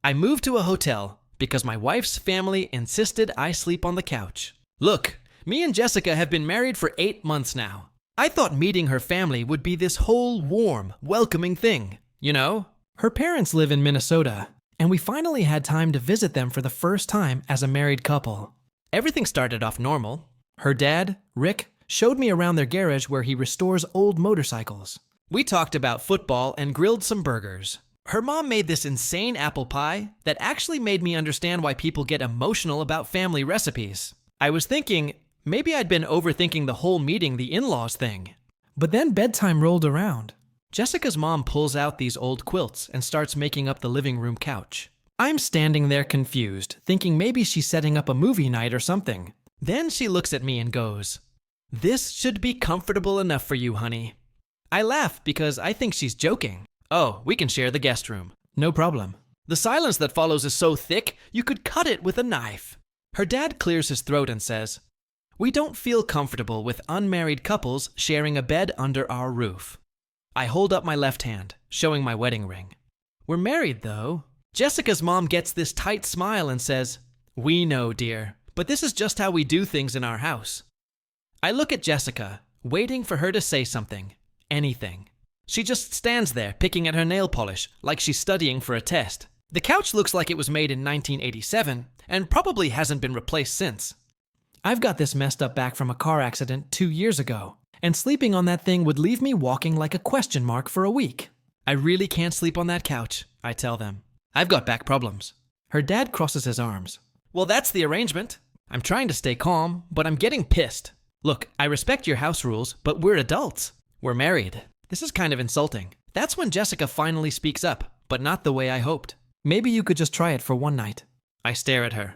I moved to a hotel because my wife's family insisted I sleep on the couch. Look, me and Jessica have been married for 8 months now. I thought meeting her family would be this whole warm, welcoming thing, you know? Her parents live in Minnesota, and we finally had time to visit them for the first time as a married couple. Everything started off normal. Her dad, Rick, showed me around their garage where he restores old motorcycles. We talked about football and grilled some burgers. Her mom made this insane apple pie that actually made me understand why people get emotional about family recipes. I was thinking, maybe I'd been overthinking the whole meeting the in-laws thing. But then bedtime rolled around. Jessica's mom pulls out these old quilts and starts making up the living room couch. I'm standing there confused, thinking maybe she's setting up a movie night or something. Then she looks at me and goes, "This should be comfortable enough for you, honey." I laugh because I think she's joking. "Oh, we can share the guest room." No problem. The silence that follows is so thick, you could cut it with a knife. Her dad clears his throat and says, "We don't feel comfortable with unmarried couples sharing a bed under our roof." I hold up my left hand, showing my wedding ring. "We're married, though." Jessica's mom gets this tight smile and says, "We know, dear, but this is just how we do things in our house." I look at Jessica, waiting for her to say something, anything. She just stands there, picking at her nail polish, like she's studying for a test. The couch looks like it was made in 1987, and probably hasn't been replaced since. I've got this messed up back from a car accident 2 years ago, and sleeping on that thing would leave me walking like a question mark for a week. I really can't sleep on that couch, I tell them. I've got back problems. Her dad crosses his arms. Well, that's the arrangement. I'm trying to stay calm, but I'm getting pissed. Look, I respect your house rules, but we're adults. We're married. This is kind of insulting. That's when Jessica finally speaks up, but not the way I hoped. Maybe you could just try it for one night. I stare at her.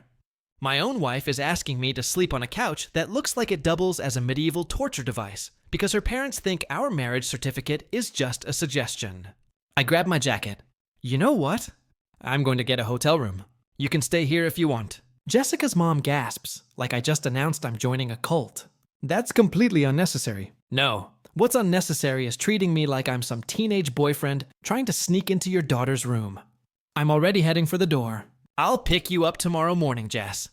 My own wife is asking me to sleep on a couch that looks like it doubles as a medieval torture device because her parents think our marriage certificate is just a suggestion. I grab my jacket. You know what? I'm going to get a hotel room. You can stay here if you want. Jessica's mom gasps, like I just announced I'm joining a cult. That's completely unnecessary. No. What's unnecessary is treating me like I'm some teenage boyfriend trying to sneak into your daughter's room. I'm already heading for the door. I'll pick you up tomorrow morning, Jess.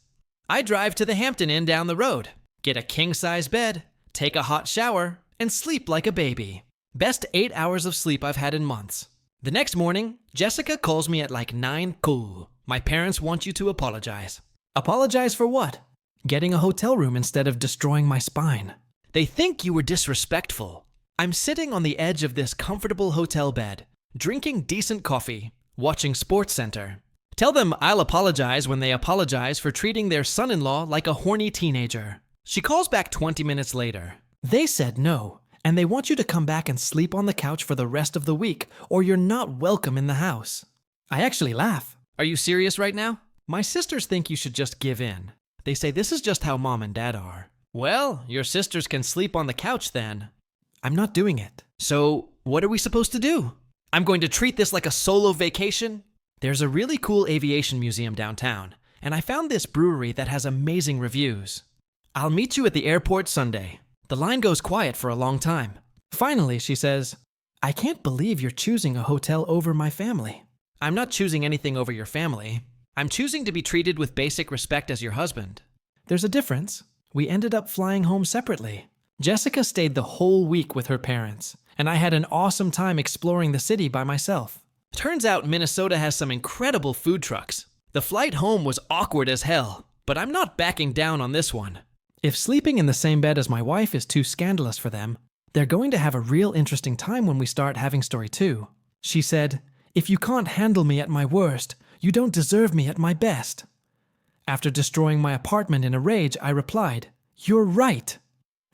I drive to the Hampton Inn down the road, get a king-size bed, take a hot shower, and sleep like a baby. Best 8 hours of sleep I've had in months. The next morning, Jessica calls me at like 9 cool. My parents want you to apologize. Apologize for what? Getting a hotel room instead of destroying my spine. They think you were disrespectful. I'm sitting on the edge of this comfortable hotel bed, drinking decent coffee, watching SportsCenter. Tell them I'll apologize when they apologize for treating their son-in-law like a horny teenager. She calls back 20 minutes later. They said no, and they want you to come back and sleep on the couch for the rest of the week, or you're not welcome in the house. I actually laugh. Are you serious right now? My sisters think you should just give in. They say this is just how mom and dad are. Well, your sisters can sleep on the couch then. I'm not doing it. So, what are we supposed to do? I'm going to treat this like a solo vacation? There's a really cool aviation museum downtown, and I found this brewery that has amazing reviews. I'll meet you at the airport Sunday. The line goes quiet for a long time. Finally, she says, I can't believe you're choosing a hotel over my family. I'm not choosing anything over your family. I'm choosing to be treated with basic respect as your husband. There's a difference. We ended up flying home separately. Jessica stayed the whole week with her parents, and I had an awesome time exploring the city by myself. Turns out Minnesota has some incredible food trucks. The flight home was awkward as hell, but I'm not backing down on this one. If sleeping in the same bed as my wife is too scandalous for them, they're going to have a real interesting time when we start having Storie 2. She said, if you can't handle me at my worst, you don't deserve me at my best. After destroying my apartment in a rage, I replied, you're right.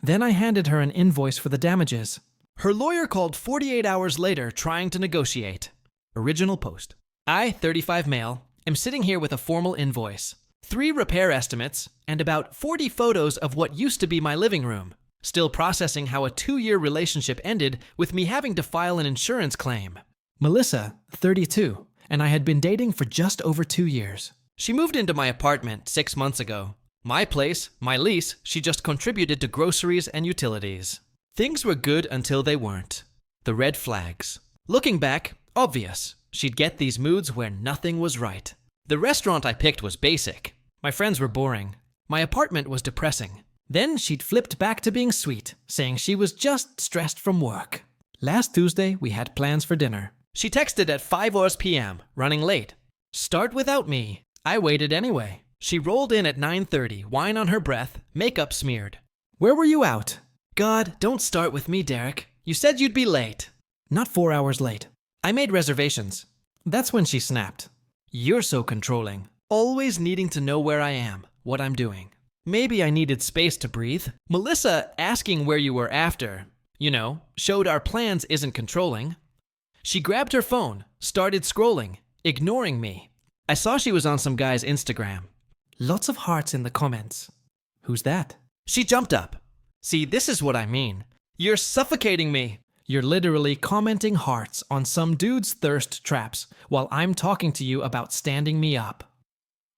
Then I handed her an invoice for the damages. Her lawyer called 48 hours later trying to negotiate. Original post. I, 35 male, am sitting here with a formal invoice, 3 repair estimates, and about 40 photos of what used to be my living room. Still processing how a 2-year relationship ended with me having to file an insurance claim. Melissa, 32, and I had been dating for just over 2 years. She moved into my apartment 6 months ago. My place, my lease, she just contributed to groceries and utilities. Things were good until they weren't. The red flags. Looking back, obvious. She'd get these moods where nothing was right. The restaurant I picked was basic. My friends were boring. My apartment was depressing. Then she'd flipped back to being sweet, saying she was just stressed from work. Last Tuesday, we had plans for dinner. She texted at 5 p.m., running late. Start without me. I waited anyway. She rolled in at 9:30, wine on her breath, makeup smeared. Where were you out? God, don't start with me, Derek. You said you'd be late. Not 4 hours late. I made reservations. That's when she snapped. You're so controlling. Always needing to know where I am, what I'm doing. Maybe I needed space to breathe. Melissa asking where you were after, showed our plans isn't controlling. She grabbed her phone, started scrolling, ignoring me. I saw she was on some guy's Instagram. Lots of hearts in the comments. Who's that? She jumped up. See, this is what I mean. You're suffocating me. You're literally commenting hearts on some dude's thirst traps while I'm talking to you about standing me up.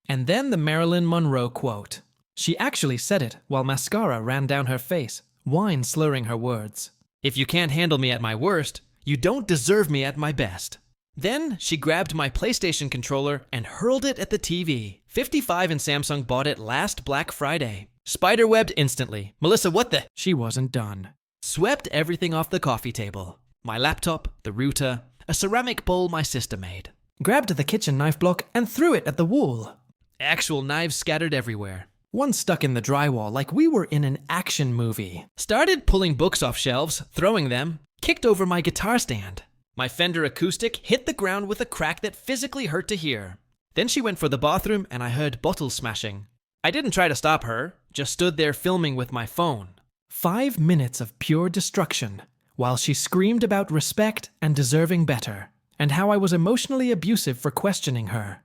And then the Marilyn Monroe quote. She actually said it while mascara ran down her face, wine slurring her words. If you can't handle me at my worst, you don't deserve me at my best. Then she grabbed my PlayStation controller and hurled it at the TV. 55 and Samsung bought it last Black Friday. Spiderwebbed instantly. Melissa, what the? She wasn't done. Swept everything off the coffee table. My laptop, the router, a ceramic bowl my sister made. Grabbed the kitchen knife block and threw it at the wall. Actual knives scattered everywhere. One stuck in the drywall like we were in an action movie. Started pulling books off shelves, throwing them. Kicked over my guitar stand. My Fender acoustic hit the ground with a crack that physically hurt to hear. Then she went for the bathroom and I heard bottles smashing. I didn't try to stop her, just stood there filming with my phone. 5 minutes of pure destruction, while she screamed about respect and deserving better, and how I was emotionally abusive for questioning her.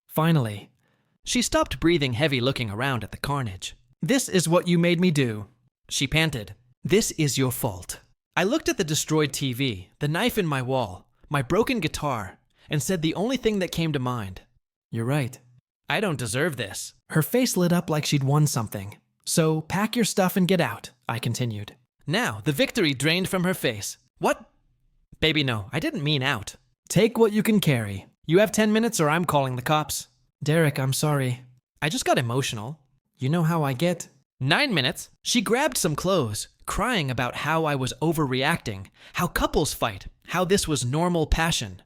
Finally, she stopped breathing heavy looking around at the carnage. This is what you made me do. She panted. This is your fault. I looked at the destroyed TV, the knife in my wall, my broken guitar, and said the only thing that came to mind. You're right. I don't deserve this. Her face lit up like she'd won something. So pack your stuff and get out, I continued. Now, the victory drained from her face. What? Baby, no, I didn't mean out. Take what you can carry. You have 10 minutes or I'm calling the cops. Derek, I'm sorry. I just got emotional. You know how I get. 9 minutes. She grabbed some clothes, crying about how I was overreacting, how couples fight, how this was normal passion.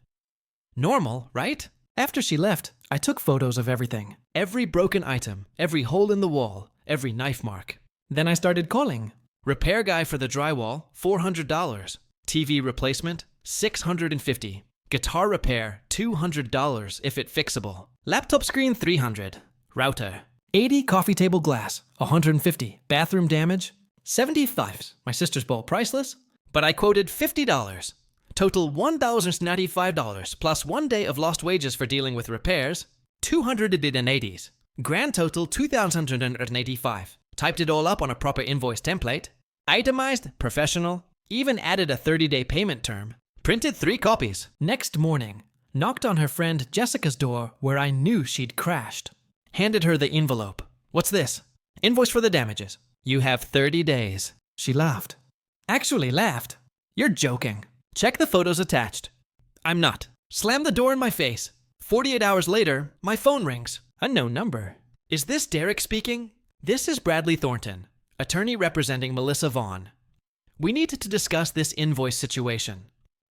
Normal, right? After she left, I took photos of everything. Every broken item, every hole in the wall, every knife mark. Then I started calling. Repair guy for the drywall, $400. TV replacement, $650. Guitar repair, $200 if it fixable. Laptop screen, $300. Router. 80 coffee table glass, $150. Bathroom damage, $75. My sister's bowl, priceless. But I quoted $50. Total $1,095 plus 1 day of lost wages for dealing with repairs, $280. Grand total $2,085. Typed it all up on a proper invoice template. Itemized, professional, even added a 30-day payment term. Printed 3 copies. Next morning, knocked on her friend Jessica's door where I knew she'd crashed. Handed her the envelope. What's this? Invoice for the damages. You have 30 days. She laughed. Actually laughed. You're joking. Check the photos attached. I'm not. Slam the door in my face. 48 hours later, my phone rings. Unknown number. Is this Derek speaking? This is Bradley Thornton, attorney representing Melissa Vaughn. We need to discuss this invoice situation.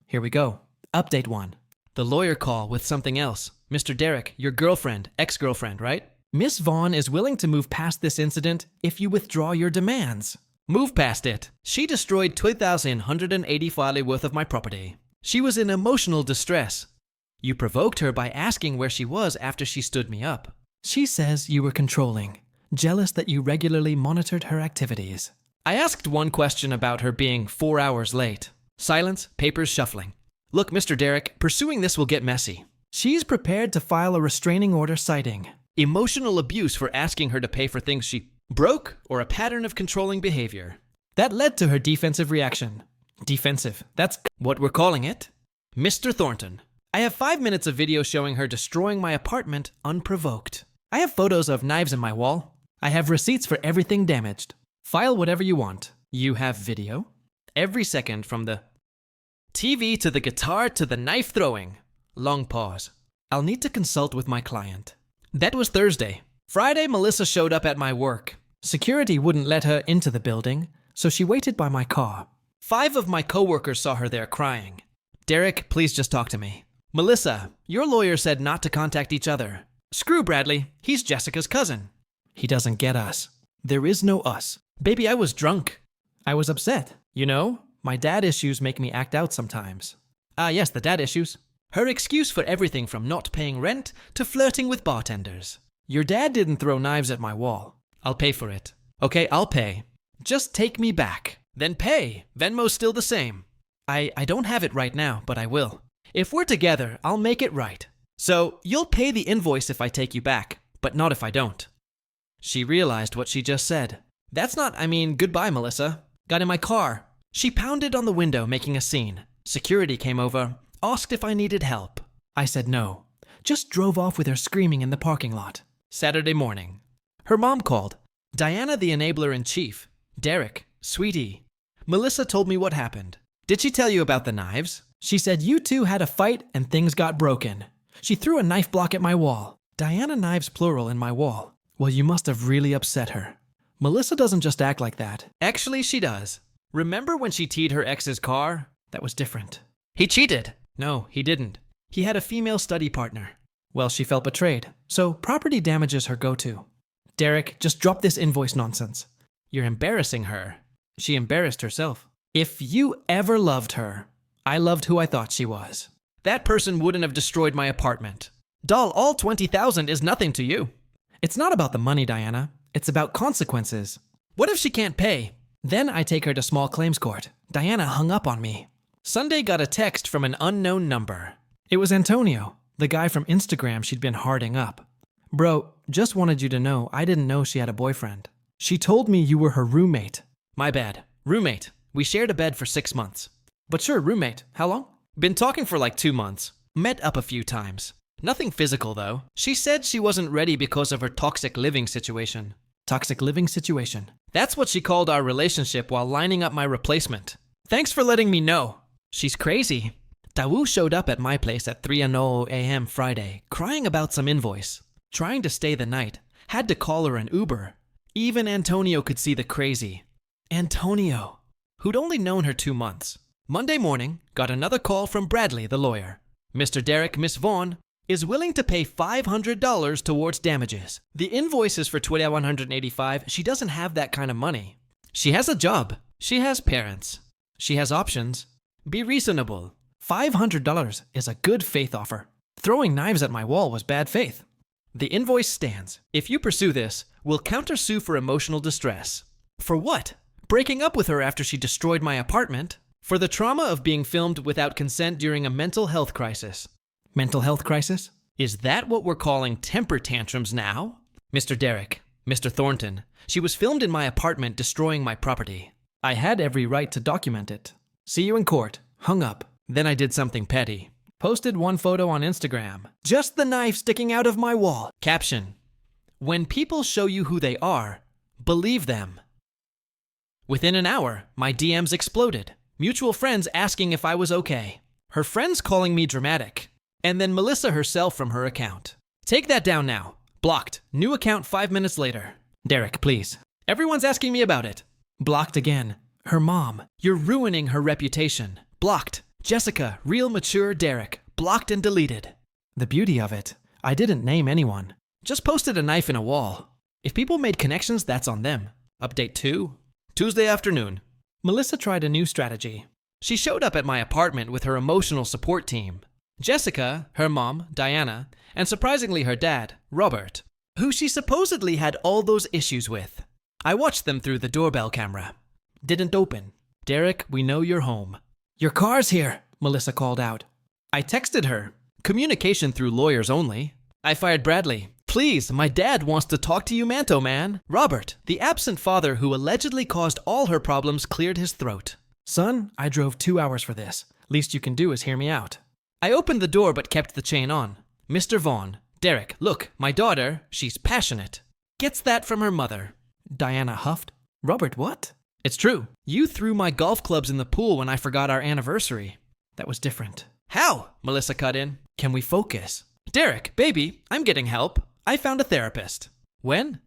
Here we go. Update 1. The lawyer call with something else. Mr. Derek, your girlfriend, ex-girlfriend, right? Miss Vaughn is willing to move past this incident if you withdraw your demands. Move past it. She destroyed $2,180 worth of my property. She was in emotional distress. You provoked her by asking where she was after she stood me up. She says you were controlling, jealous that you regularly monitored her activities. I asked one question about her being 4 hours late. Silence, papers shuffling. Look, Mr. Derek, pursuing this will get messy. She's prepared to file a restraining order citing emotional abuse for asking her to pay for things she broke or a pattern of controlling behavior. That led to her defensive reaction. Defensive, that's what we're calling it. Mr. Thornton, I have 5 minutes of video showing her destroying my apartment unprovoked. I have photos of knives in my wall. I have receipts for everything damaged. File whatever you want. You have video. Every second from the TV to the guitar to the knife throwing. Long pause. I'll need to consult with my client. That was Thursday. Friday, Melissa showed up at my work. Security wouldn't let her into the building, so she waited by my car. 5 of my coworkers saw her there crying. Derek, please just talk to me. Melissa, your lawyer said not to contact each other. Screw Bradley, he's Jessica's cousin. He doesn't get us. There is no us. Baby, I was drunk. I was upset. You know, my dad issues make me act out sometimes. Yes, the dad issues. Her excuse for everything from not paying rent to flirting with bartenders. Your dad didn't throw knives at my wall. I'll pay for it. Okay, I'll pay. Just take me back. Then pay. Venmo's still the same. I don't have it right now, but I will. If we're together, I'll make it right. So, you'll pay the invoice if I take you back, but not if I don't. She realized what she just said. Goodbye, Melissa. Got in my car. She pounded on the window, making a scene. Security came over, asked if I needed help. I said no. Just drove off with her screaming in the parking lot. Saturday morning. Her mom called. Diana, the enabler-in-chief. Derek, sweetie. Melissa told me what happened. Did she tell you about the knives? She said you two had a fight and things got broken. She threw a knife block at my wall. Diana knives plural in my wall. Well, you must have really upset her. Melissa doesn't just act like that. Actually, she does. Remember when she teed her ex's car? That was different. He cheated. No, he didn't. He had a female study partner. Well, she felt betrayed, so property damage is her go-to. Derek, just drop this invoice nonsense. You're embarrassing her. She embarrassed herself. If you ever loved her, I loved who I thought she was. That person wouldn't have destroyed my apartment. Doll, all $20,000 is nothing to you. It's not about the money, Diana. It's about consequences. What if she can't pay? Then I take her to small claims court. Diana hung up on me. Sunday got a text from an unknown number. It was Antonio, the guy from Instagram she'd been harding up. Bro, just wanted you to know I didn't know she had a boyfriend. She told me you were her roommate. My bad. Roommate. We shared a bed for 6 months. But sure, roommate. How long? Been talking for like 2 months. Met up a few times. Nothing physical, though. She said she wasn't ready because of her toxic living situation. Toxic living situation. That's what she called our relationship while lining up my replacement. Thanks for letting me know. She's crazy. Dawu showed up at my place at 3:00 a.m. Friday, crying about some invoice. Trying to stay the night. Had to call her an Uber. Even Antonio could see the crazy. Antonio, who'd only known her 2 months. Monday morning, got another call from Bradley, the lawyer. Mr. Derek, Miss Vaughn, is willing to pay $500 towards damages. The invoice is for $2,185. She doesn't have that kind of money. She has a job. She has parents. She has options. Be reasonable. $500 is a good faith offer. Throwing knives at my wall was bad faith. The invoice stands. If you pursue this, we'll countersue for emotional distress. For what? Breaking up with her after she destroyed my apartment. For the trauma of being filmed without consent during a mental health crisis. Mental health crisis? Is that what we're calling temper tantrums now? Mr. Derek, Mr. Thornton, she was filmed in my apartment destroying my property. I had every right to document it. See you in court. Hung up. Then I did something petty. Posted one photo on Instagram. Just the knife sticking out of my wall. Caption: when people show you who they are, believe them. Within an hour, my DMs exploded. Mutual friends asking if I was okay. Her friends calling me dramatic. And then Melissa herself from her account. Take that down now. Blocked. New account 5 minutes later. Derek, please. Everyone's asking me about it. Blocked again. Her mom. You're ruining her reputation. Blocked. Jessica, real mature Derek. Blocked and deleted. The beauty of it, I didn't name anyone. Just posted a knife in a wall. If people made connections, that's on them. Update 2. Tuesday afternoon. Melissa tried a new strategy. She showed up at my apartment with her emotional support team. Jessica, her mom, Diana, and surprisingly her dad, Robert, who she supposedly had all those issues with. I watched them through the doorbell camera. Didn't open. Derek, we know you're home. Your car's here, Melissa called out. I texted her. Communication through lawyers only. I fired Bradley. Please, my dad wants to talk to you, Manto Man. Robert, the absent father who allegedly caused all her problems, cleared his throat. Son, I drove 2 hours for this. Least you can do is hear me out. I opened the door but kept the chain on. Mr. Vaughn, Derek, look, my daughter, she's passionate. Gets that from her mother. Diana huffed. Robert, what? It's true. You threw my golf clubs in the pool when I forgot our anniversary. That was different. How? Melissa cut in. Can we focus? Derek, baby, I'm getting help. I found a therapist. When?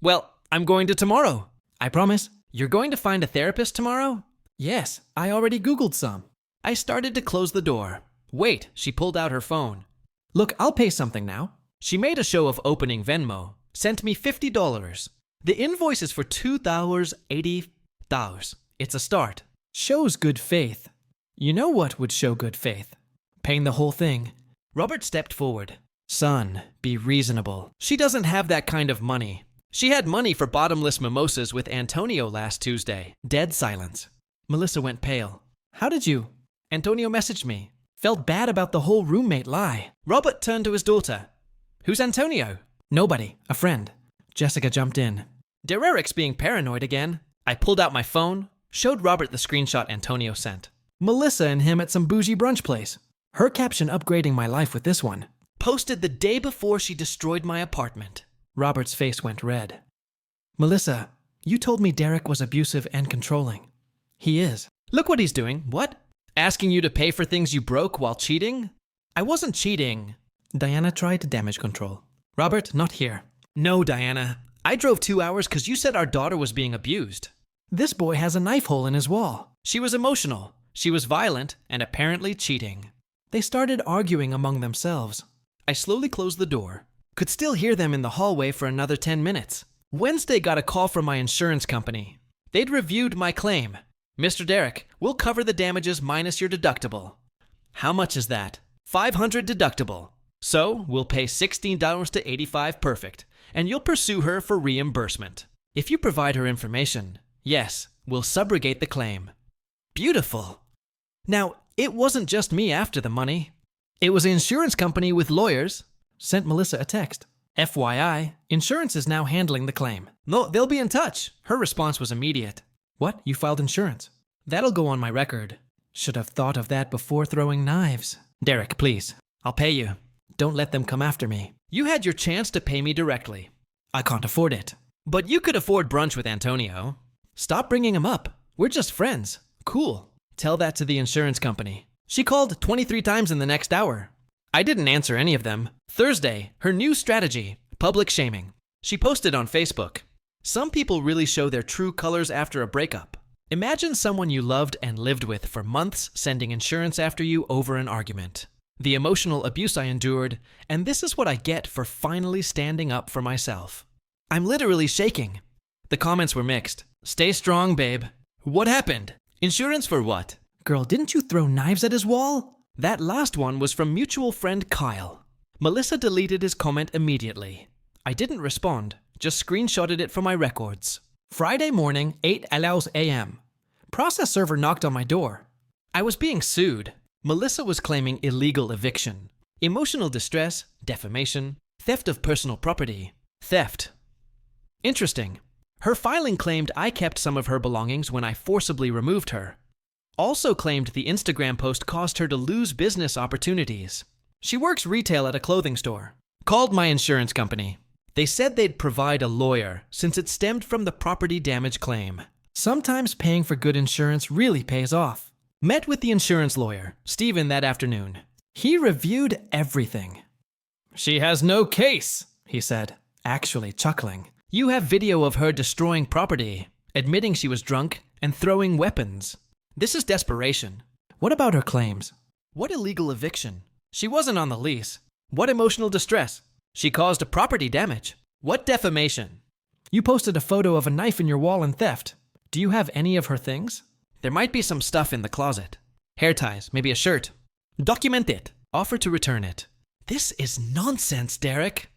Well, I'm going to tomorrow. I promise. You're going to find a therapist tomorrow? Yes, I already Googled some. I started to close the door. Wait, she pulled out her phone. Look, I'll pay something now. She made a show of opening Venmo, sent me $50. The invoice is for $2,080. It's a start. Shows good faith. You know what would show good faith? Paying the whole thing. Robert stepped forward. Son, be reasonable. She doesn't have that kind of money. She had money for bottomless mimosas with Antonio last Tuesday. Dead silence. Melissa went pale. How did you? Antonio messaged me. Felt bad about the whole roommate lie. Robert turned to his daughter. Who's Antonio? Nobody. A friend. Jessica jumped in. Derek's being paranoid again. I pulled out my phone, showed Robert the screenshot Antonio sent. Melissa and him at some bougie brunch place. Her caption upgrading my life with this one. Posted the day before she destroyed my apartment. Robert's face went red. Melissa, you told me Derek was abusive and controlling. He is. Look what he's doing. What? Asking you to pay for things you broke while cheating? I wasn't cheating. Diana tried to damage control. Robert, not here. No, Diana. I drove 2 hours because you said our daughter was being abused. This boy has a knife hole in his wall. She was emotional. She was violent and apparently cheating. They started arguing among themselves. I slowly closed the door. Could still hear them in the hallway for another 10 minutes. Wednesday got a call from my insurance company. They'd reviewed my claim. Mr. Derek, we'll cover the damages minus your deductible. How much is that? $500 deductible. So, we'll pay $16 to $85 perfect, and you'll pursue her for reimbursement. If you provide her information, yes, we'll subrogate the claim. Beautiful. Now, it wasn't just me after the money. It was the insurance company with lawyers. Sent Melissa a text. FYI, insurance is now handling the claim. No, they'll be in touch. Her response was immediate. What? You filed insurance? That'll go on my record. Should have thought of that before throwing knives. Derek, please. I'll pay you. Don't let them come after me. You had your chance to pay me directly. I can't afford it. But you could afford brunch with Antonio. Stop bringing him up. We're just friends. Cool. Tell that to the insurance company. She called 23 times in the next hour. I didn't answer any of them. Thursday, her new strategy, public shaming. She posted on Facebook. Some people really show their true colors after a breakup. Imagine someone you loved and lived with for months sending insurance after you over an argument. The emotional abuse I endured, and this is what I get for finally standing up for myself. I'm literally shaking. The comments were mixed. Stay strong, babe. What happened? Insurance for what? Girl, didn't you throw knives at his wall? That last one was from mutual friend Kyle. Melissa deleted his comment immediately. I didn't respond, just screenshotted it for my records. Friday morning, 8 a.m. Process server knocked on my door. I was being sued. Melissa was claiming illegal eviction, emotional distress, defamation, theft of personal property, theft. Interesting. Her filing claimed I kept some of her belongings when I forcibly removed her. Also claimed the Instagram post caused her to lose business opportunities. She works retail at a clothing store. Called my insurance company. They said they'd provide a lawyer since it stemmed from the property damage claim. Sometimes paying for good insurance really pays off. Met with the insurance lawyer, Steven, that afternoon. He reviewed everything. She has no case, he said, actually chuckling. You have video of her destroying property, admitting she was drunk, and throwing weapons. This is desperation. What about her claims? What illegal eviction? She wasn't on the lease. What emotional distress? She caused a property damage. What defamation? You posted a photo of a knife in your wall and theft. Do you have any of her things? There might be some stuff in the closet. Hair ties, maybe a shirt. Document it. Offer to return it. This is nonsense, Derek.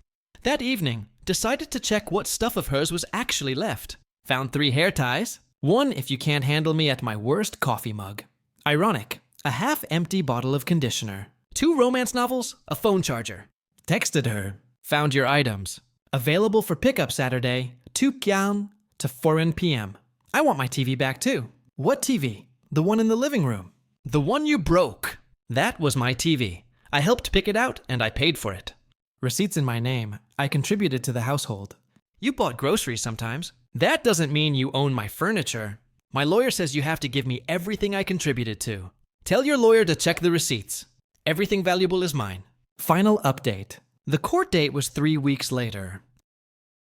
That evening, decided to check what stuff of hers was actually left. Found 3 hair ties. 1 if you can't handle me at my worst coffee mug. Ironic. A half-empty bottle of conditioner. 2 romance novels, a phone charger. Texted her. Found your items. Available for pickup Saturday, 2 p.m. to 4 p.m. I want my TV back too. What TV? The one in the living room. The one you broke. That was my TV. I helped pick it out and I paid for it. Receipts in my name. I contributed to the household. You bought groceries sometimes. That doesn't mean you own my furniture. My lawyer says you have to give me everything I contributed to. Tell your lawyer to check the receipts. Everything valuable is mine. Final update. The court date was 3 weeks later.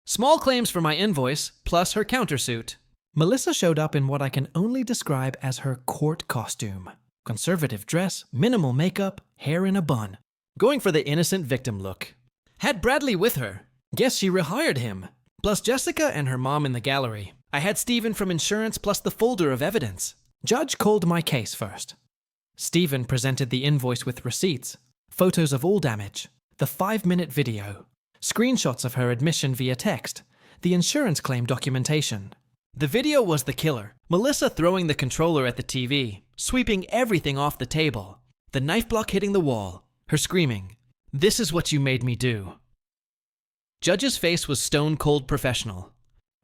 Small claims for my invoice, plus her countersuit. Melissa showed up in what I can only describe as her court costume. Conservative dress, minimal makeup, hair in a bun. Going for the innocent victim look. Had Bradley with her. Guess she rehired him. Plus Jessica and her mom in the gallery. I had Stephen from insurance plus the folder of evidence. Judge called my case first. Stephen presented the invoice with receipts, photos of all damage, the 5-minute video, screenshots of her admission via text, the insurance claim documentation. The video was the killer. Melissa throwing the controller at the TV, sweeping everything off the table, the knife block hitting the wall, her screaming, "This is what you made me do." Judge's face was stone cold professional,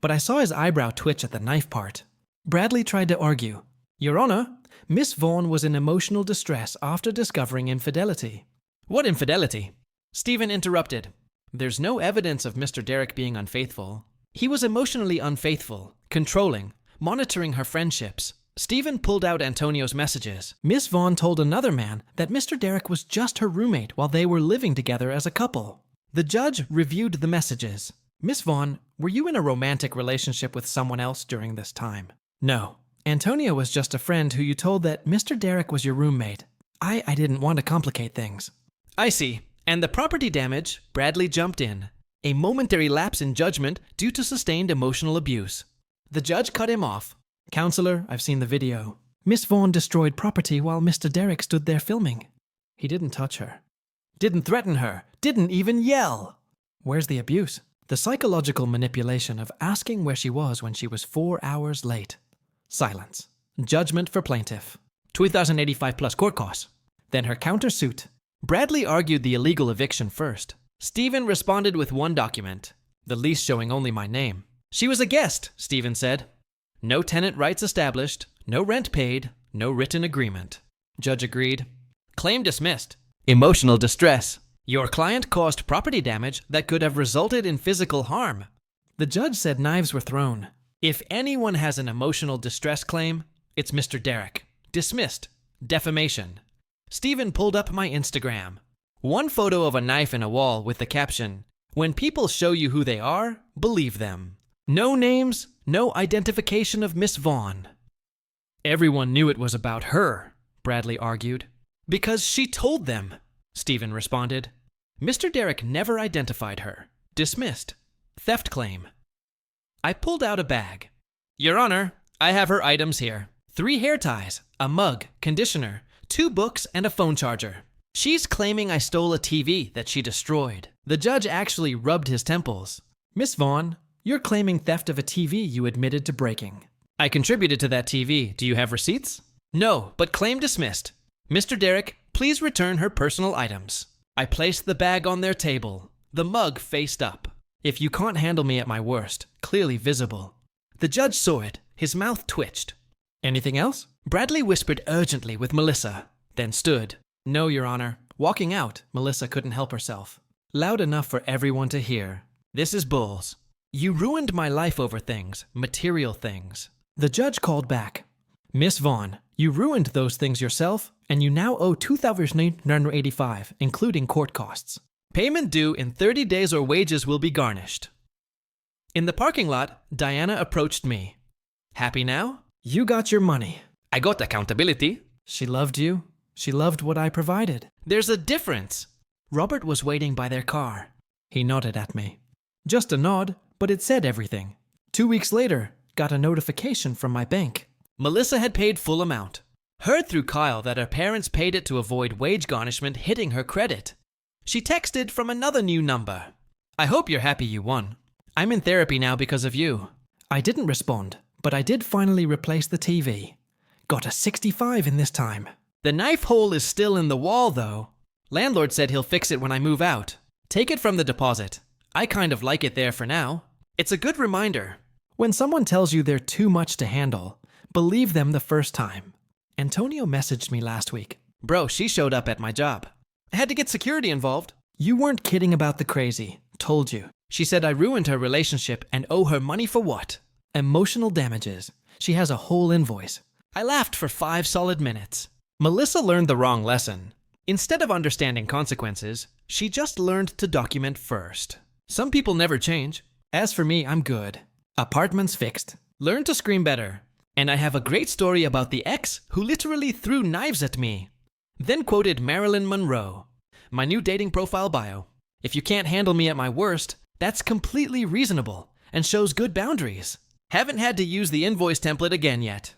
but I saw his eyebrow twitch at the knife part. Bradley tried to argue. "Your Honor, Miss Vaughn was in emotional distress after discovering infidelity." "What infidelity?" Stephen interrupted. "There's no evidence of Mr. Derek being unfaithful. He was emotionally unfaithful, controlling, monitoring her friendships." Stephen pulled out Antonio's messages. Miss Vaughn told another man that Mr. Derek was just her roommate while they were living together as a couple. The judge reviewed the messages. "Miss Vaughn, were you in a romantic relationship with someone else during this time?" "No. Antonio was just a friend who you told that Mr. Derek was your roommate. I didn't want to complicate things." "I see. And the property damage, Bradley jumped in. A momentary lapse in judgment due to sustained emotional abuse." The judge cut him off. "Counselor, I've seen the video. Miss Vaughn destroyed property while Mr. Derek stood there filming. He didn't touch her. Didn't threaten her. Didn't even yell." "Where's the abuse?" "The psychological manipulation of asking where she was when she was 4 hours late." Silence. Judgment for plaintiff. $2,085 plus court costs. Then her countersuit. Bradley argued the illegal eviction first. Stephen responded with one document, the lease showing only my name. "She was a guest," Stephen said. "No tenant rights established, no rent paid, no written agreement." Judge agreed. Claim dismissed. Emotional distress. Your client caused property damage that could have resulted in physical harm. The judge said knives were thrown. If anyone has an emotional distress claim, it's Mr. Derek. Dismissed. Defamation. Stephen pulled up my Instagram. One photo of a knife in a wall with the caption, "When people show you who they are, believe them." No names, no identification of Miss Vaughn. "Everyone knew it was about her," Bradley argued. "Because she told them," Stephen responded. Mr. Derek never identified her. Dismissed. Theft claim. I pulled out a bag. "Your Honor, I have her items here. 3 hair ties, a mug, conditioner, 2 books, and a phone charger. She's claiming I stole a TV that she destroyed." The judge actually rubbed his temples. "Miss Vaughn, you're claiming theft of a TV you admitted to breaking." "I contributed to that TV. Do you have receipts?" "No, but claim dismissed. Mr. Derek, please return her personal items." I placed the bag on their table, the mug faced up. If you can't handle me at my worst, clearly visible. The judge saw it. His mouth twitched. "Anything else?" Bradley whispered urgently with Melissa, then stood. "No, Your Honor." Walking out, Melissa couldn't help herself. Loud enough for everyone to hear. "This is bulls. You ruined my life over things, material things." The judge called back. "Miss Vaughn, you ruined those things yourself, and you now owe $2,985, including court costs. Payment due in 30 days or wages will be garnished." In the parking lot, Diana approached me. "Happy now?" "You got your money." "I got accountability." "She loved you. She loved what I provided." "There's a difference." Robert was waiting by their car. He nodded at me. Just a nod, but it said everything. 2 weeks later, got a notification from my bank. Melissa had paid full amount. Heard through Kyle that her parents paid it to avoid wage garnishment hitting her credit. She texted from another new number. "I hope you're happy you won. I'm in therapy now because of you." I didn't respond, but I did finally replace the TV. Got a 65 in this time. The knife hole is still in the wall, though. Landlord said he'll fix it when I move out. Take it from the deposit. I kind of like it there for now. It's a good reminder. When someone tells you they're too much to handle, believe them the first time. Antonio messaged me last week. "Bro, she showed up at my job. I had to get security involved." "You weren't kidding about the crazy. Told you." She said I ruined her relationship and owe her money for what? Emotional damages. She has a whole invoice. I laughed for 5 solid minutes. Melissa learned the wrong lesson. Instead of understanding consequences, she just learned to document first. Some people never change. As for me, I'm good. Apartments fixed. Learn to scream better. And I have a great story about the ex who literally threw knives at me. Then quoted Marilyn Monroe. My new dating profile bio. If you can't handle me at my worst, that's completely reasonable and shows good boundaries. Haven't had to use the invoice template again yet.